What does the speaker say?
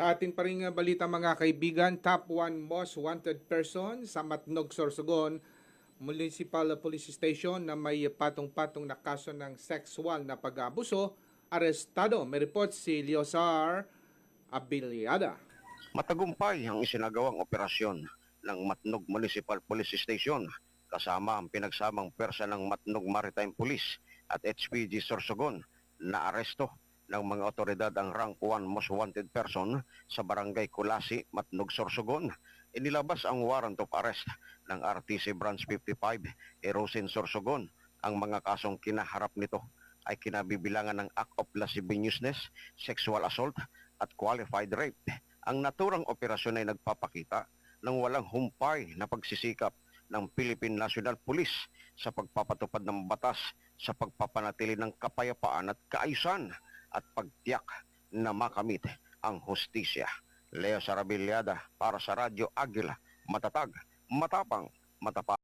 Sa ating pa ring balita mga kaibigan, top 1 most wanted person sa Matnog, Sorsogon Municipal Police Station na may patong-patong na kaso ng sexual na pag-aabuso, arestado. May report si Leosar Abiliada. Matagumpay ang isinagawang operasyon ng Matnog Municipal Police Station kasama ang pinagsamang pwersa ng Matnog Maritime Police at HPG Sorsogon na aresto ng mga otoridad ang rank 1 most wanted person sa Barangay Kulasi, Matnog, Sorsogon. Inilabas ang warrant of arrest ng RTC Branch 55, Erosin, Sorsogon. Ang mga kasong kinaharap nito ay kinabibilangan ng act of lasciviousness, sexual assault at qualified rape. Ang naturang operasyon ay nagpapakita ng walang humpay na pagsisikap ng Philippine National Police sa pagpapatupad ng batas sa pagpapanatili ng kapayapaan at kaayusan at pagtiyak na makamit ang hustisya. Leo Sarabiliada para sa Radyo Agila, matatag, matapang, matapat.